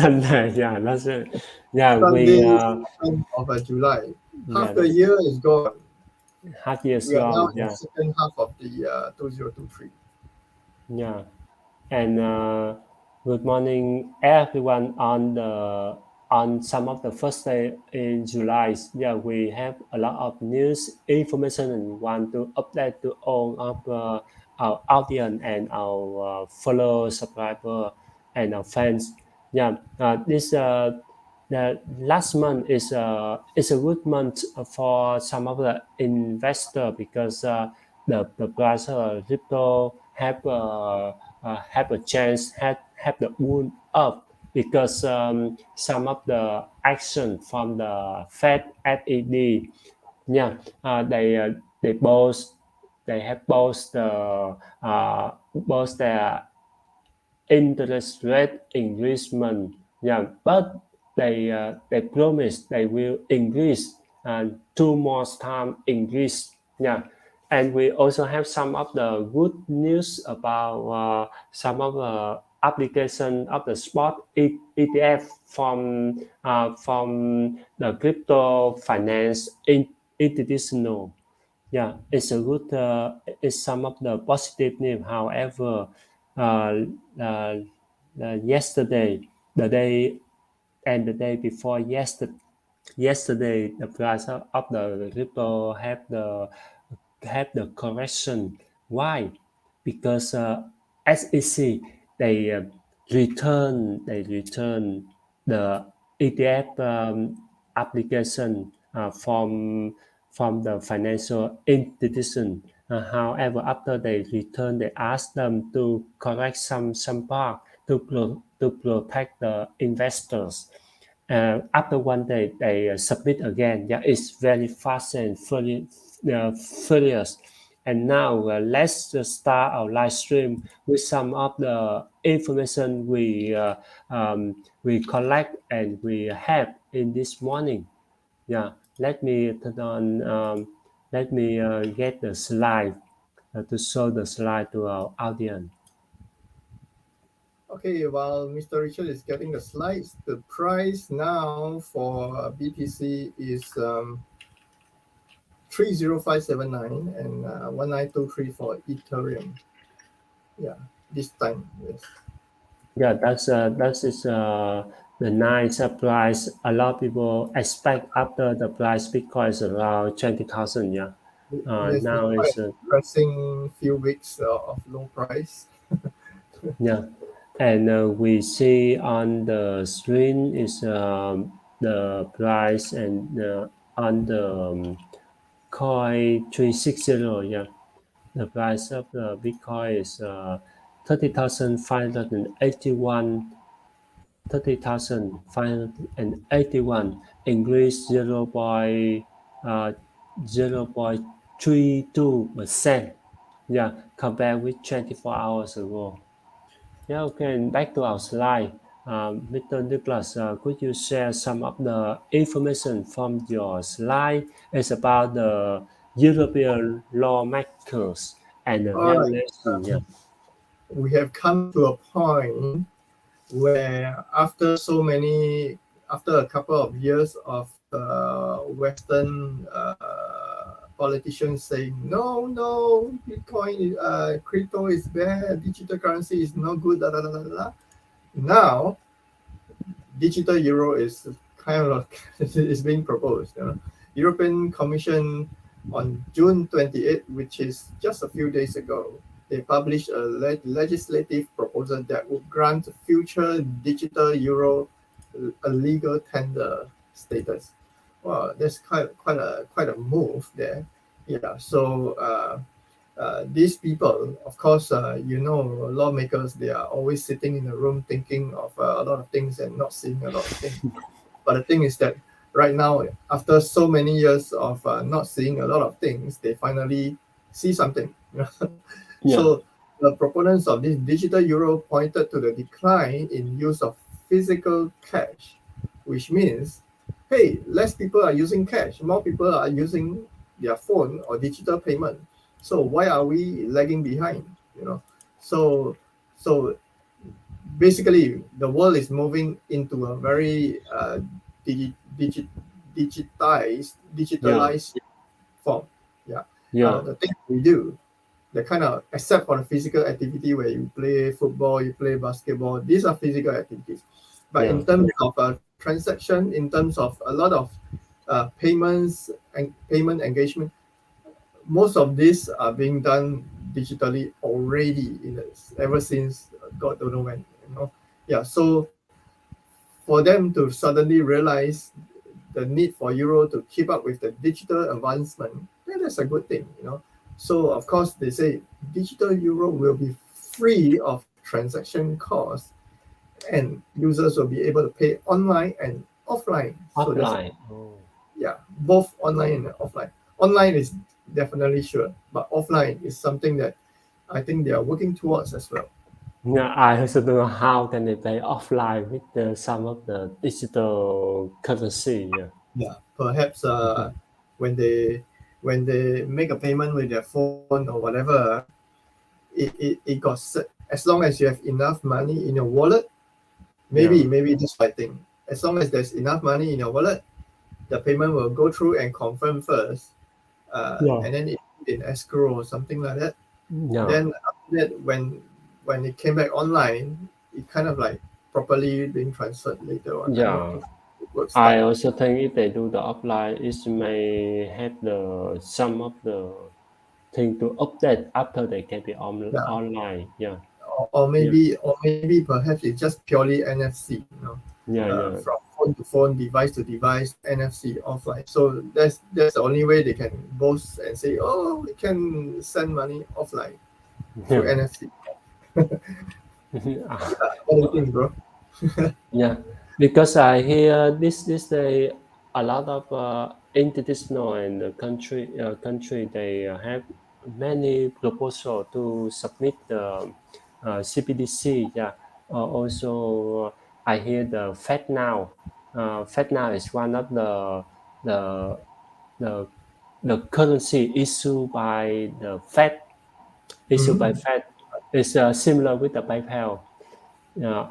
Sunday, yeah, that's it. Yeah, Sunday, 2nd of July. yeah, Half the that's year is gone. half years We are now gone. in Yeah, second half of the 2023. yeah, and good morning, everyone. On some of the first day in July, yeah, we have a lot of news information and want to update to all of our audience and our follow subscriber and our fans. Yeah, this the last month is a good month for some of the investor because the price of crypto have a chance have the moon up because some of the action from the Fed, yeah, they both they have both their interest rate increasement. Yeah, but they promise they will increase and two more time increase. Yeah, and we also have some of the good news about some of the application of the spot ETF from the crypto finance institutional. Yeah, it's a good. It's some of the positive news. However, uh, uh, yesterday, the day and the day before yesterday, the price of the crypto have the correction. Why? Because SEC they return the ETF application from the financial institution. However, after they return, they ask them to correct some part to protect the investors. After one day, they submit again. Yeah, it's very fast and furious. And now let's start our live stream with some of the information we collect and we have in this morning. Yeah, let me turn on. Let me get the slide to show the slide to our audience. Okay, while Mr. Richard is getting the slides, the price now for BTC is 30579 and 1923 for Ethereum. Yeah, this time, yes. Yeah, that is the nice price. A lot of people expect after the price Bitcoin is around 20,000. Yeah, It has been now quite it's a depressing few weeks of low price. yeah, and we see on the screen is the price and on the coin 360. Yeah, the price of the Bitcoin is 30,581 30,581 increased 0.32%. Yeah, compared with 24 hours ago. Yeah, okay, and back to our slide. Mr. Nicholas, could you share some of the information from your slide? It's about the European lawmakers and the All right, regulation. Yeah, we have come to a point where after a couple of years of Western politicians saying no, Bitcoin, crypto is bad, digital currency is no good, da da da da da. Now, digital euro is kind of is being proposed. European Commission on June 28th, which is just a few days ago, they published a legislative proposal that would grant future digital euro a legal tender status. Well, that's quite a move there. Yeah. So these people, of course, lawmakers, they are always sitting in a room thinking of a lot of things and not seeing a lot of things. But the thing is that right now, after so many years of not seeing a lot of things, they finally see something. yeah, So the proponents of this digital euro pointed to the decline in use of physical cash, which means, hey, less people are using cash, more people are using their phone or digital payment. So why are we lagging behind? You know, so so basically the world is moving into a very digi- digi- digitalized form. Yeah. yeah, The things we do, the kind of, except for the physical activity where you play football, you play basketball, these are physical activities. But yeah, in terms of transaction, in terms of a lot of payments and payment engagement, most of these are being done digitally already ever since God don't know when, you know. Yeah, so for them to suddenly realize the need for euro to keep up with the digital advancement, then that's a good thing, you know. So of course they say digital euro will be free of transaction costs, and users will be able to pay online and offline. So that's, offline. Oh. yeah, both online and offline. Online is definitely sure, but offline is something that I think they are working towards as well. Yeah, I also don't know how can they pay offline with some of the digital currency. Yeah. Yeah, perhaps Mhm. when they when they make a payment with their phone or whatever, it got set. As long as you have enough money in your wallet, Yeah, maybe this right thing. As long as there's enough money in your wallet, the payment will go through and confirm first, yeah, and then it in escrow or something like that. yeah, Then after that, when it came back online, it kind of like properly being transferred later on. I don't yeah. think it works that I way. also think if they do the offline, it may have the some of the thing to update after they can be Yeah, online. Yeah, yeah, or maybe perhaps it's just purely NFC, you know, yeah, yeah, from phone to phone, device to device, NFC offline. So that's the only way they can boast and say, oh, we can send money offline through yeah. NFC. What do you think, bro? Yeah, because I hear this day a lot of international and country they have many proposal to submit the CBDC. Yeah, also I hear the Fed now. Fed now is one of the the the currency issued by the Fed. Issued by Mm-hmm. Fed is similar with the PayPal,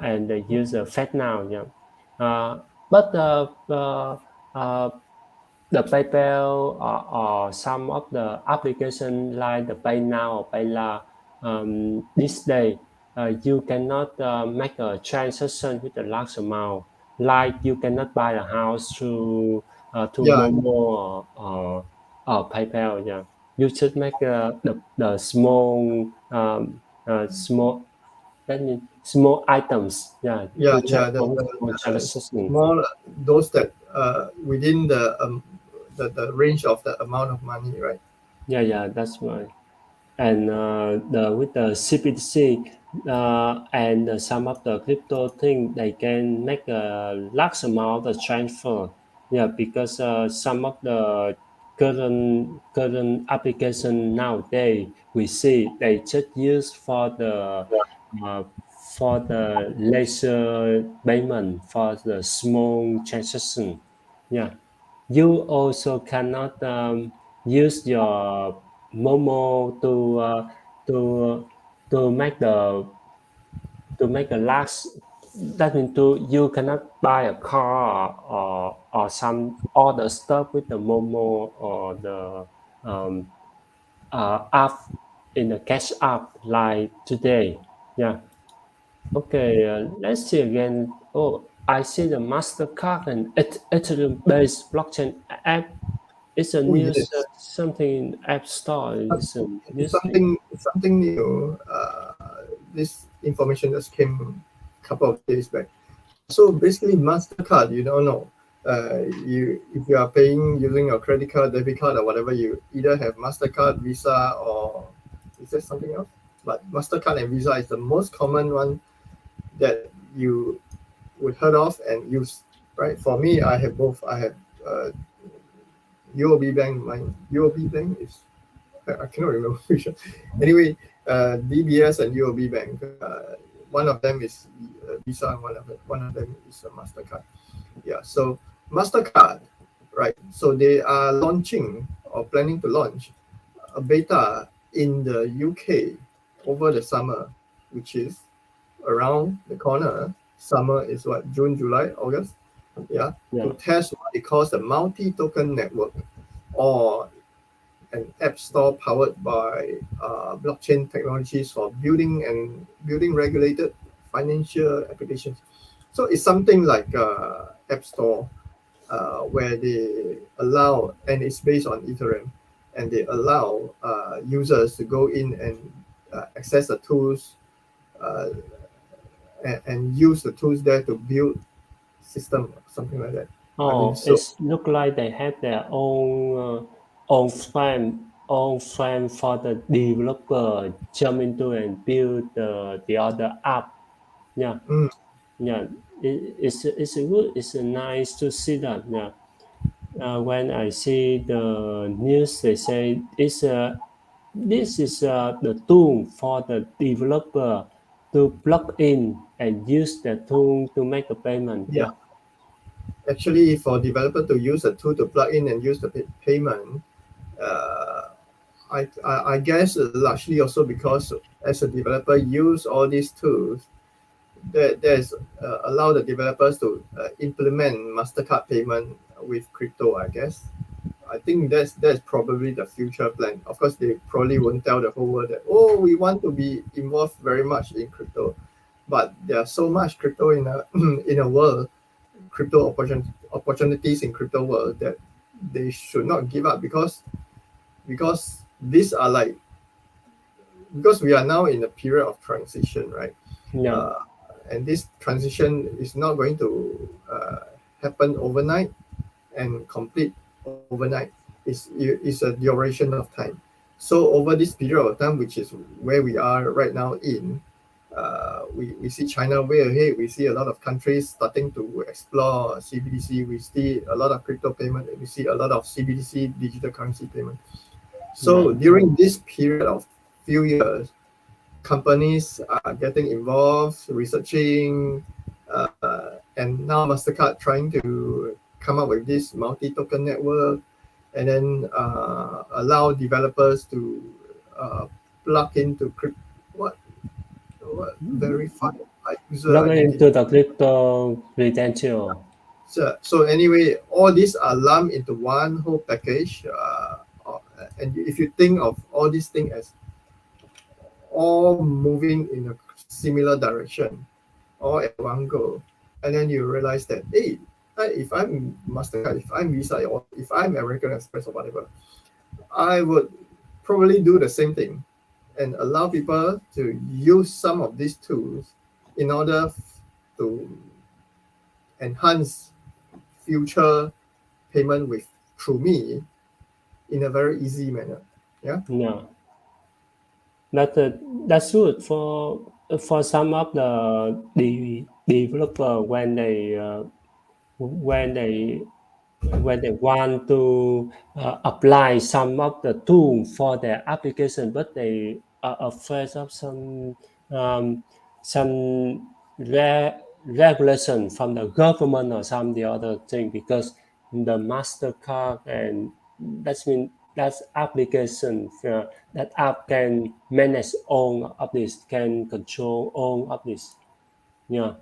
and they use Fed now. Yeah, but the PayPal or some of the application like the Pay Now or Payla, this day you cannot make a transaction with a large amount. Like you cannot buy a house through Yeah, Momo or PayPal. Yeah, you should make the small that means small items. Yeah, yeah, to check yeah. one small transaction. Small, those that within the range of the amount of money, right? Yeah, yeah, that's right. And the with the CBDC and some of the crypto thing, they can make a large amount of transfer. Yeah, because some of the current application nowadays we see they just use uh, for the laser payment for the small transaction. Yeah, you also cannot use your Momo to to make the to make a large. That means you cannot buy a car or some other stuff with the Momo or the um, app in the cash app like today. Yeah. Okay. Let's see again. Oh, I see the Mastercard and Ethereum-based blockchain app. It's a Oh news, yes, something in App Store. It's a news thing. it's something new. This information just came a couple of days back. So basically, Mastercard, you don't know. You if you are paying using your credit card, debit card, or whatever, you either have Mastercard, Visa, or is there something else? But Mastercard and Visa is the most common one that you would heard of and use. Right? For me, I have both. I have uh, UOB Bank. My UOB Bank is, I cannot remember which one. Anyway, DBS and UOB Bank. One of them is Visa, and one of them is a Mastercard. Yeah. So Mastercard, right? So they are launching or planning to launch a beta in the UK over the summer, which is around the corner. Summer is what, June, July, August? Yeah, yeah, to test what it calls the multi-token network, or an app store powered by blockchain technologies for building regulated financial applications. So it's something like app store where they allow, and it's based on Ethereum, and they allow users to go in and access the tools uh, and use the tools there to build system, something like that. I think Oh, so. it's look like they have their own frame for the developer jump into and build the other app. Yeah, Mm, yeah. It's a good. It's a nice to see that. Yeah. When I see the news, they say this is the tool for the developer to plug in and use the tool to make a payment. yeah, Yeah, actually, for developer to use a tool to plug in and use the payment, uh, I guess largely also because as a developer use all these tools, there's allow the developers to implement Mastercard payment with crypto. I guess I think that's probably the future plan. Of course, they probably won't tell the whole world that, oh, we want to be involved very much in crypto, but there's so much crypto in a in a world, crypto opportunities in crypto world, that they should not give up, because these are like, because we are now in a period of transition, right? yeah, uh, and this transition is not going to happen overnight and complete overnight. It's a duration of time. So over this period of time, which is where we are right now in, we see China way ahead. We see a lot of countries starting to explore CBDC. We see a lot of crypto payment. We see a lot of CBDC, digital currency payment. yeah, So during this period of few years, companies are getting involved, researching, and now Mastercard trying to come up with this multi-token network, and then allow developers to uh, plug into what verify user log identity. into the crypto credential. So anyway, all these are lumped into one whole package, and if you think of all these things as all moving in a similar direction, all at one go, and then you realize that, hey, if I'm Mastercard, if I'm Visa, or if I'm American Express or whatever, I would probably do the same thing and allow people to use some of these tools in order to enhance future payment with through me in a very easy manner. Yeah. Yeah, that that's good for some of the developer when they when they want to apply some of the tool for their application, but they are afraid of um, some regulation from the government or some the other thing because the Mastercard and that's mean that's application that app can manage all of this, can control all of this. Yeah.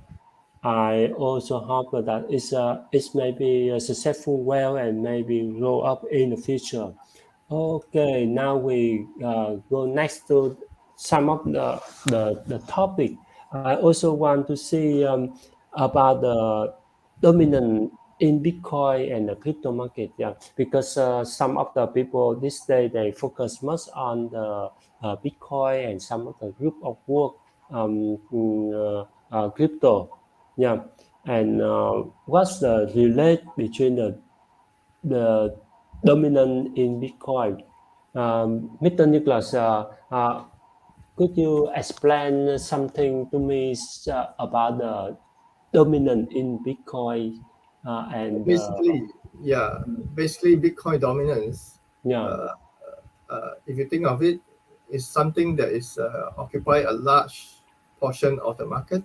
I also hope that it's maybe a successful well and maybe grow up in the future. Okay, now we go next to some of the topic. I also want to see about the dominant in Bitcoin and the crypto market. Yeah, because some of the people this day they focus much on the Bitcoin and some of the group of work crypto. Yeah, and what's the relate between the dominant in Bitcoin? Mr. Nicholas, could you explain something to me about the dominant in Bitcoin and Basically, yeah, basically Bitcoin dominance, yeah, uh, if you think of it, is something that is occupy a large portion of the market.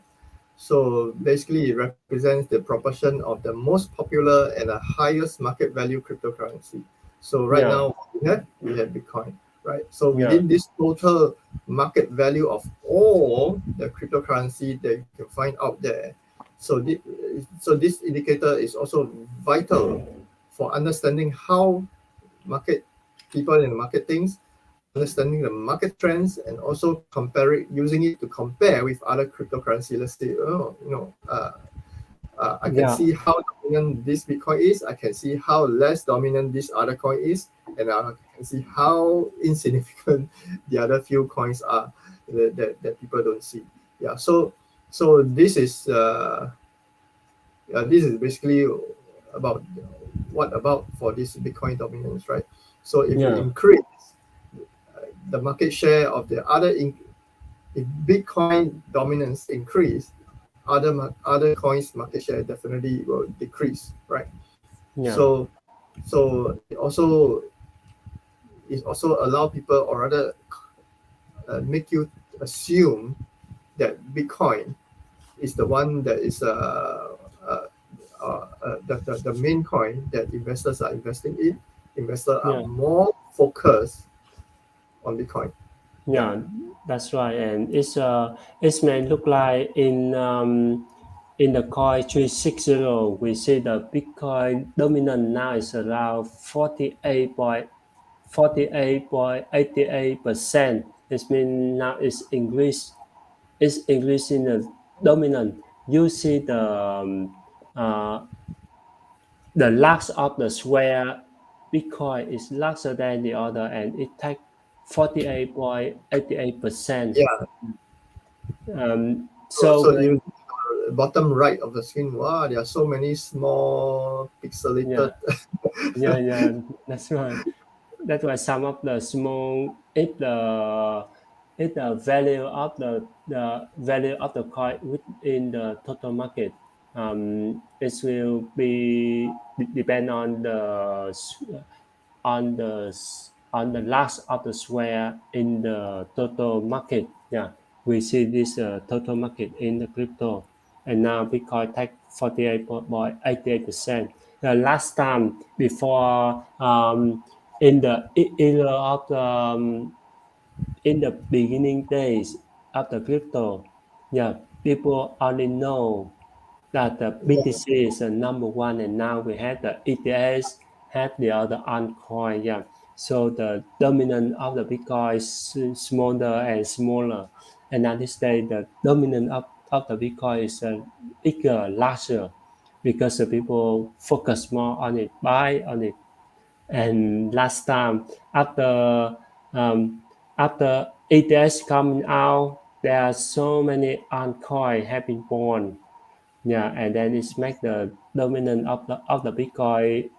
So basically, it represents the proportion of the most popular and the highest market value cryptocurrency. So right yeah, now, we have Bitcoin. right? So yeah, within this total market value of all the cryptocurrency that you can find out there, so this indicator is also vital for understanding how market people in the market things, understanding the market trends, and also using it to compare with other cryptocurrency. Let's say, I can yeah, see how dominant this Bitcoin is. I can see how less dominant this other coin is, and I can see how insignificant the other few coins are that people don't see. Yeah. So this is basically about what about for this Bitcoin dominance, right? So if you yeah, increase the market share of the if Bitcoin dominance increase, other coins market share definitely will decrease, right? yeah, So it also allow people, or rather make you assume that Bitcoin is the one that is the main coin that investors are investing in. Investors are yeah. more focused on Bitcoin. Yeah, Yeah, that's right. And it may look like in the coin 360, we see the Bitcoin dominant now is around 48.88%. It means now it's increasing the dominant. You see uh, the last of the square Bitcoin is larger than the other, and it takes 48.88%. yeah. So So you when bottom right of the screen, wow, there are so many small yeah, pixelated. yeah, that's right. That's why some of the small if the value of the value of the coin within the total market, it will be depend on the last of the share in the total market. Yeah, we see this total market in the crypto, and now Bitcoin take 48.88%. The last time before in the era of the in the beginning days of the crypto, yeah, people only know that the Yeah, BTC is the number one, and now we have the ETS, have the other altcoin. Yeah, so the dominant of the Bitcoin is smaller and smaller, and at this day the dominant of the Bitcoin is bigger, larger, because the people focus more on it, buy on it. And last time um, after ETS coming out, there are so many altcoin have been born. Yeah, and then it's make the dominant of the Bitcoin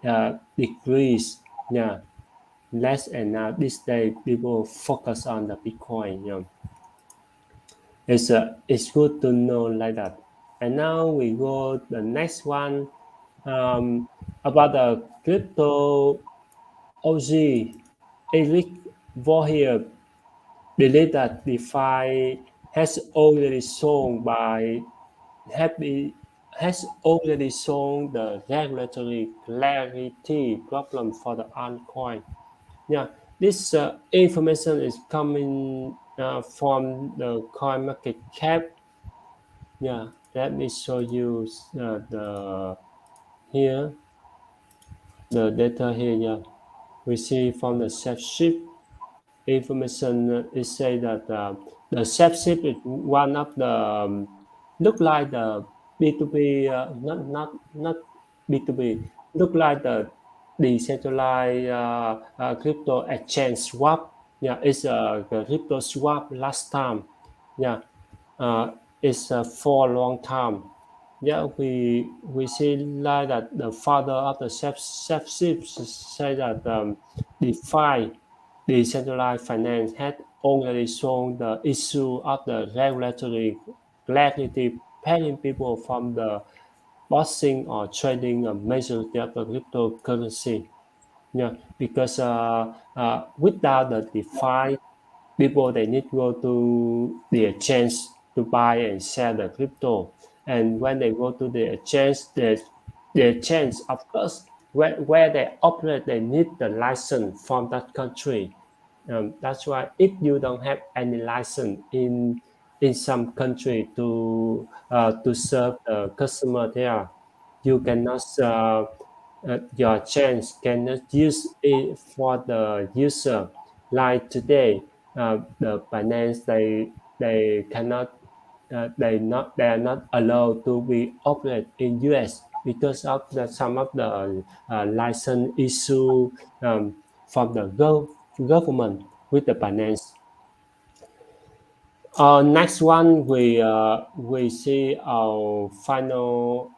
decrease. Yeah, less, and now this day people focus on the Bitcoin. It's good to know like that. And now we go the next one, about the crypto OG. Eric Vorher believe that DeFi happy has already shown the regulatory clarity problem for the altcoin. Yeah, this information is coming from the coin market cap. Yeah, let me show you the here the data here. Yeah, we see from the ship information is say that the ship is one of the look like the B2B, not B2B, look like the decentralized crypto exchange swap. Yeah, it's the crypto swap last time. Yeah, it's for a long time. Yeah, we see like that the father of the ship say that DeFi, decentralized finance, had already shown the issue of the regulatory clarity, preventing people from the buying or trading a majority of the cryptocurrency. Yeah, because without the DeFi, people they need to go to the exchange to buy and sell the crypto. And when they go to the exchange, the exchange, of course, where they operate, they need the license from that country. That's why if you don't have any license in some country to serve the customer there, you cannot your chance cannot use it for the user. Like today, the finance they cannot they are not allowed to be operate in US because of some of the license issue from the government with the finance. Next one, we see our final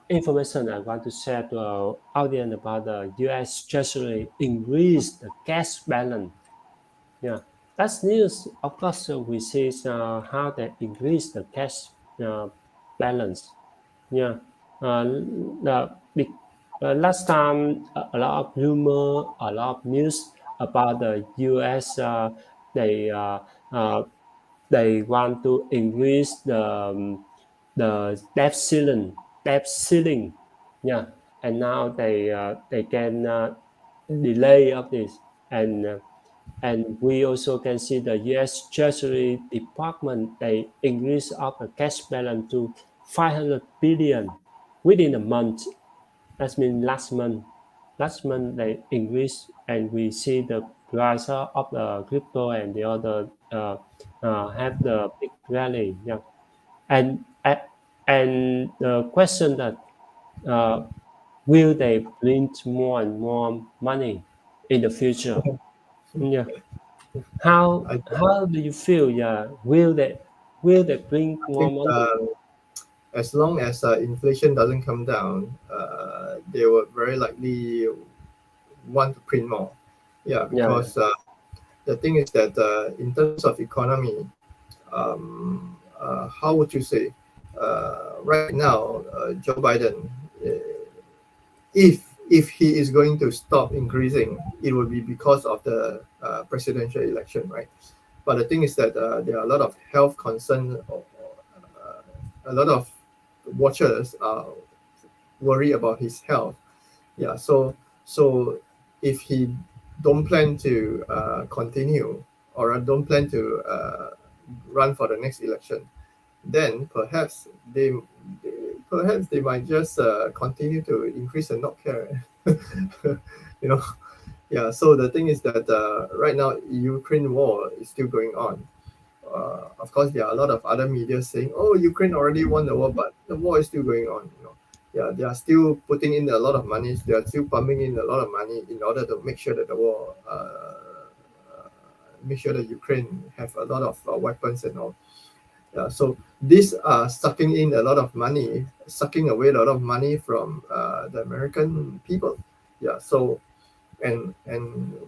information I want to share to our audience about the U.S. Treasury increase the cash balance. Yeah, that's news. Of course, we see how they increase the cash uh, balance. Yeah, last time a lot of rumor, a lot of news about the U.S. They uh, they want to increase the debt ceiling. Yeah, and now they can delay of this and we also can see the U.S. Treasury Department they increase of the cash balance to 500 billion within a month. That means last month. Last month they increase, and we see the price of the crypto and the other have the big rally. Yeah, and and the question that uh, will they print more and more money in the future? Yeah. I, How do you feel? Yeah, will they bring I more think money? as long as inflation doesn't come down, they would very likely want to print more. Yeah, Yeah, because the thing is that in terms of economy, how would you say? Right now, Joe Biden, uh, if he is going to stop increasing, it will be because of the presidential election, right? But the thing is that there are a lot of health concerns. A lot of watchers are worried about his health. Yeah, so if he don't plan to continue or don't plan to run for the next election, then perhaps they might just continue to increase and not care. you know, yeah. So the thing is that right now Ukraine war is still going on. Of course, there are a lot of other media saying, "Oh, Ukraine already won the war," but the war is still going on. Yeah, they are still putting in a lot of money. They are still pumping in a lot of money in order to make sure that the war, make sure that Ukraine have a lot of weapons and all. Yeah, so these are sucking in a lot of money, sucking away a lot of money from the American people. Yeah, so and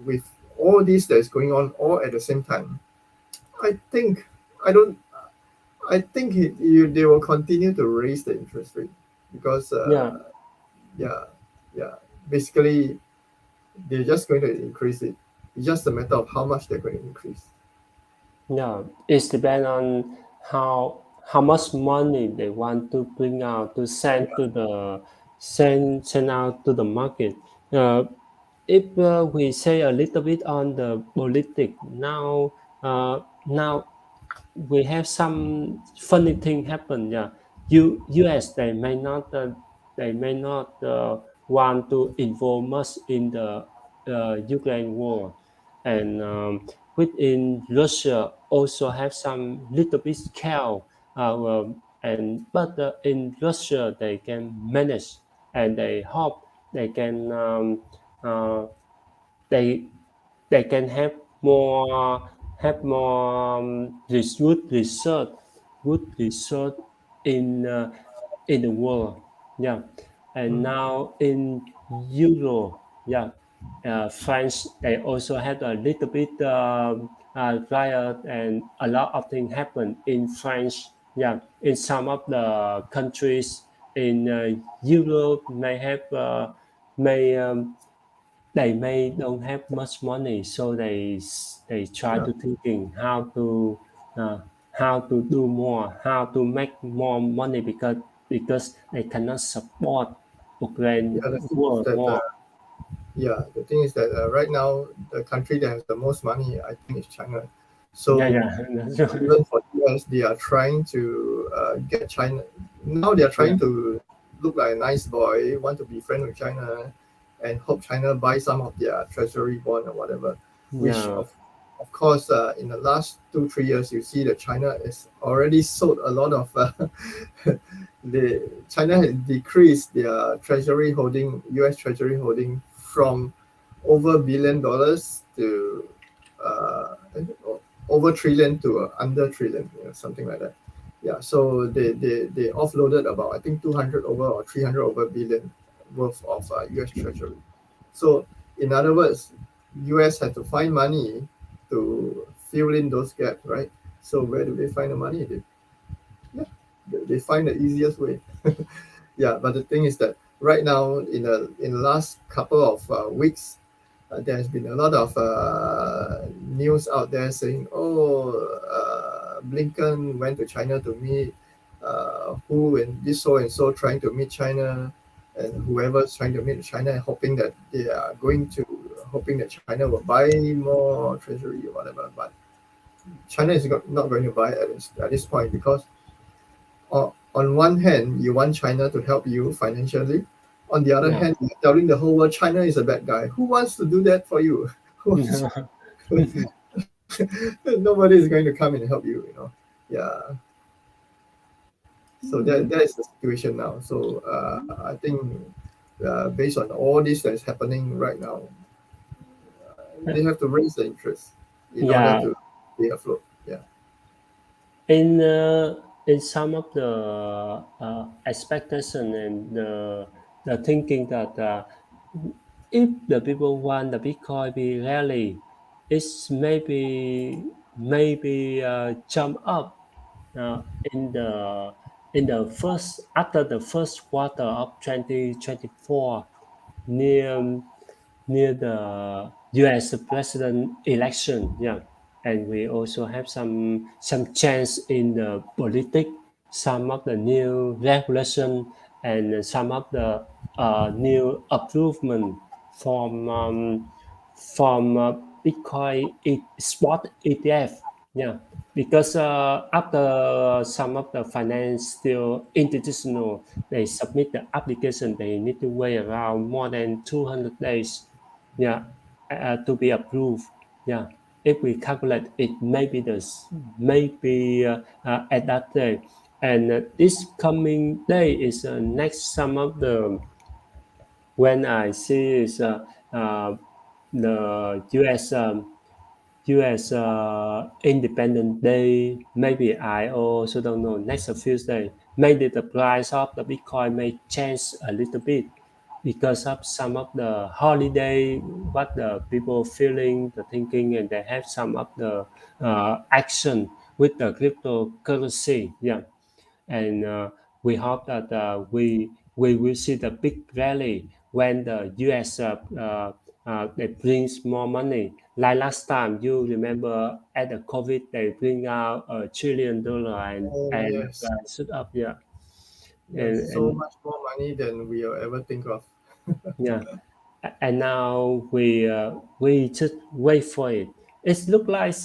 with all this that is going on all at the same time, I think I don't I think they will continue to raise the interest rate because yeah, yeah, yeah, basically they're just going to increase it. It's just a matter of how much they're going to increase. yeah. It's depend on how much money they want to bring out to send to the send out to the market. Uh, if we say a little bit on the politics now we have some funny thing happen. Yeah, U.S. they may not want to involve much in the Ukraine war, and within Russia also have some little bit scale. And but in Russia they can manage, and they hope they can uh, they they can have more good research in the world. Yeah, and Mm. now in Euro, yeah, France they also had a little bit riot and a lot of things happen in France. Yeah, in some of the countries in Europe may have may they may don't have much money, so they try Yeah, to thinking uh, how to do more, how to make more money because they cannot support Ukraine yeah. The thing is war that more. yeah, the thing is that right now the country that has the most money, I think, is China. Yeah, So yeah, that's right. even for US, they are trying to get China. Now they are Yeah, trying to look like a nice boy, want to be friend with China, and hope China buy some of their treasury bond or whatever. Which yeah, of course, in the last 2 3 years, you see that China has already sold a lot of. The China has decreased their treasury holding, US treasury holding, from over $1 billion to uh, over trillion to under trillion, something like that. Yeah, so they offloaded about, I think, 200 over or 300 over billion worth of US treasury. So in other words, US had to find money to fill in those gaps, right? So where do they find the money? Yeah, they find the easiest way. Yeah, but the thing is that right now, in the last couple of weeks, there has been a lot of news out there saying, "Oh, Blinken went to China to meet who and this so and so trying to meet China, and whoever's trying to meet China, hoping that they are going to, hoping that China will buy more treasury or whatever." But China is not going to buy at this point, because on one hand, you want China to help you financially. On the other yeah. hand, you're telling the whole world China is a bad guy. Who wants to do that for you? Who wants Nobody is going to come and help you, Yeah. So that is the situation now. So I think based on all this that's happening right now, they have to raise the interest in order Yeah, to stay afloat. Yeah. in some of the expectation and the thinking that if the people want the Bitcoin be rally, it's maybe jump up in the first after the first quarter of 2024 near near the U.S. president election. Yeah, and we also have some chance in the politics, some of the new regulation, and some of the new improvement from Bitcoin spot ETF. Yeah, because after some of the finance still institutional, they submit the application, they need to wait around more than 200 days, yeah, to be approved. Yeah, if we calculate it, maybe at that day, and this coming day is next some of the when I see is the U.S. Independent Day. Maybe I also don't know. Next Tuesday, maybe the price of the Bitcoin may change a little bit because of some of the holiday, what the people feeling, the thinking, and they have some of the action with the cryptocurrency. Yeah, and we hope that we will see the big rally when the U.S. They brings more money. Like last time, you remember at the COVID, they bring out $1 trillion Oh and yes, shoot up, yeah, yes, so and much more money than we will ever think of. yeah, and now we just wait for it. It looks like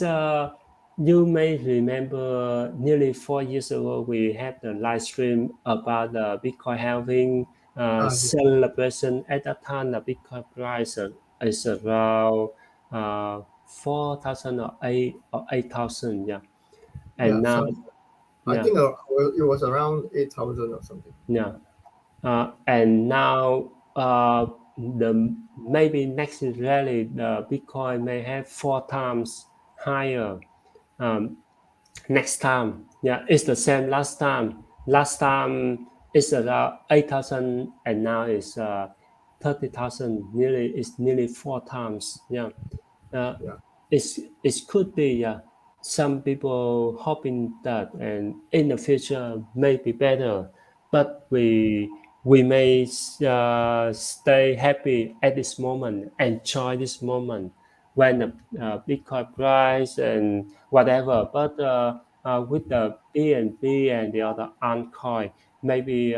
you may remember nearly 4 years ago we had the live stream about the Bitcoin halving Yeah, celebration. At that time, the Bitcoin price is around 4,000 or 8,000. Yeah, and yeah. now I yeah think it was around 8,000 or something. yeah. And now the maybe next rally the Bitcoin may have 4 times higher next time. Yeah, it's the same last time. Last time it's around 8,000 and now it's 30,000. Nearly 4 times. Yeah, uh, Yeah, it could be some people hoping that and in the future may be better, but we may stay happy at this moment, enjoy this moment when the Bitcoin price and whatever. But with the BNB and the other altcoin, maybe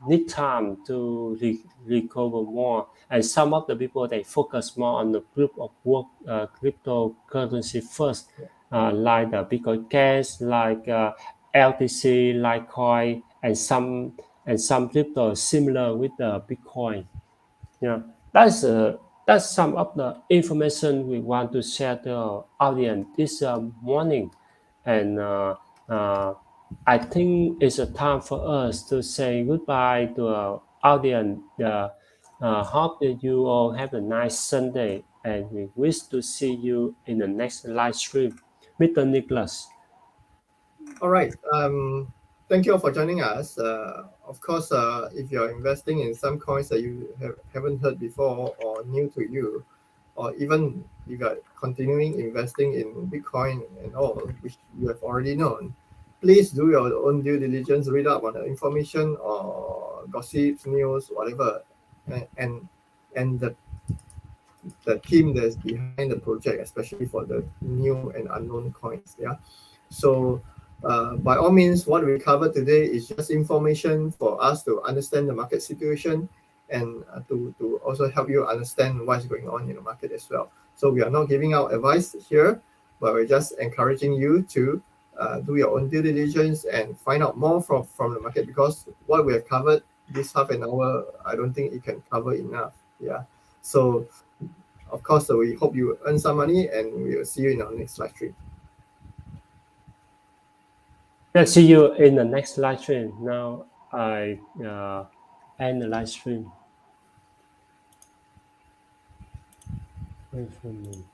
need time to recover more. And some of the people, they focus more on the group of work cryptocurrency first, like the Bitcoin Cash, like LTC, Litecoin, and some crypto similar with the Bitcoin. Yeah, that's some of the information we want to share to our audience this morning, and uh, I think it's a time for us to say goodbye to our audience. Hope that you all have a nice Sunday, and we wish to see you in the next live stream, Mr. Nicholas. All right. Thank you all for joining us. Of course, if you're investing in some coins that you haven't heard before or new to you, or even if you're continuing investing in Bitcoin and all, which you have already known, please do your own due diligence, read up on the information or gossips, news, whatever, and the team that's behind the project, especially for the new and unknown coins. Yeah. So, by all means, what we covered today is just information for us to understand the market situation and to also help you understand what's going on in the market as well. So, we are not giving out advice here, but we're just encouraging you to do your own due diligence and find out more from the market, because what we have covered this half an hour, I don't think it can cover enough. Yeah. So, of course, we hope you earn some money, and we will see you in our next live stream. Yeah, see you in the next live stream. Now I end the live stream. Wait for a minute.